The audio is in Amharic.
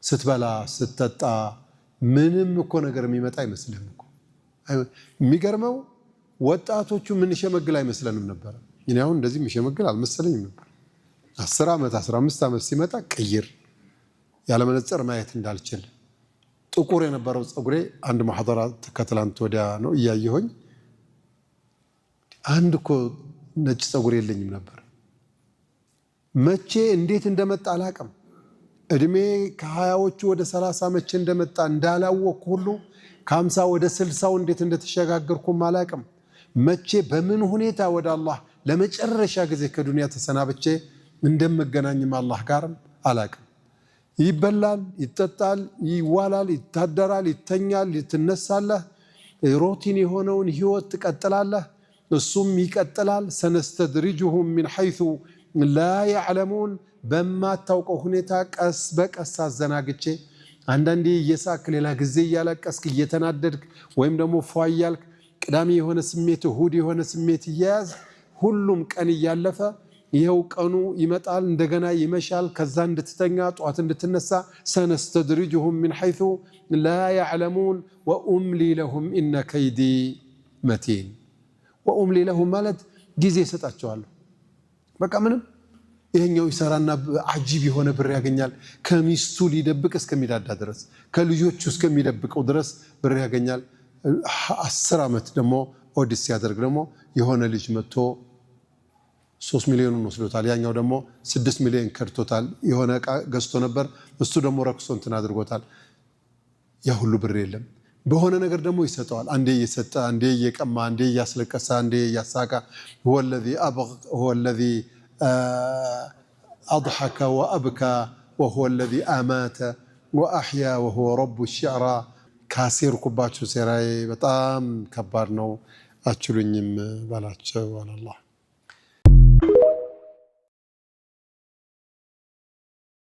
ስትበላ ስትጠጣ ምንም እኮ ነገር የሚመጣ አይመስልም እኮ የሚገርመው ወጣቶቹ ምን ሸመግል አይመስለንም ነበር እኔ አሁን እንደዚህ ምሸመግል አልመሰለኝም ነበር 10 ዓመት 15 ዓመት ሲመጣ ቀይር ያለ መነጽር ማየት እንዳልችል ጥቁር የነበረው ጸጉሬ አንድ ማህደራ ተከትላንት ወዲያ ነው እያየሁኝ አንድ እኮ ነጭ ጸጉር የለኝም ነበር መቼ እንዴት እንደመጣ አላቀም እድሜ ከ20ዎቹ ወደ 30 መቼ እንደመጣ እንዳላወቅኩ ሁሉ ከ50 ወደ 60 እንዴት እንደተሸጋገርኩም አላቀም መቼ በምን ሁኔታ ወደ አላህ ለመጨረሻ ጊዜ ከዱንያ ተሰናብቼ እንደምገናኝም አላህ ጋርም አላቀም ይበላል ይጠጣል ይዋላል ይታደራል ይተኛል ይተነሳለህ ሩቲን የሆነውን ህይወት ተቀጥላለህ እሱም ይቀጥላል ሰነስተድሪጁሁም من حيث لا يعلمون በማ ታውቀው ሁኔታ ቀስ በቀስ አዘናግቼ አንዳንዴ እየሳክ ሌላ ጊዜ ያለቀስክ እየተናደድክ ወይም ደግሞ ፏያልክ ቅዳሜ የሆነ ስሜት እሁድ የሆነ ስሜት ይያዝ ሁሉም ቀን ያለፈ ይሄው ቀኑ ይመጣል እንደገና ይመሻል ከዛ እንድትተኛ ጧት እንድትነሳ ሰነስተድሪጁሁም من حيث لا يعلمون واملي لهم ان كيدي متين واملي لهم ማለት ጊዜ ሰጣቸዋለሁ በቃ ምንም ይሄኛው ይሰራና አጂብ የሆነ ብር ያገኛል ከሚስቱ ሊደብቅ እስከሚዳዳ ድረስ ከልጆቹ እስከሚደብቀው ድረስ ብር ያገኛል 10 ዓመት ደግሞ ኦዲስ ያደርግ ደግሞ የሆነ ልጅ መጥቶ 3 ሚሊዮን ወስዶታል ያኛው ደግሞ 6 ሚሊዮን ከርቶታል የሆነ ገዝቶ ነበር እሱ ደግሞ ረክሶ እንትን አድርጎታል ያ ሁሉ ብር የለም በሆነ ነገር ደግሞ ይሰጣዋል አንዴ እየሰጠ አንዴ እየቀማ አንዴ እያስለቀሰ አንዴ እያሳቃ هو الذي أضحك وأبكى وهو الذي أمات وأحيا وهو رب الشعرى كاسير كباتشو سيراي بطام كبار نو أتشلونيم بلاتشو على الله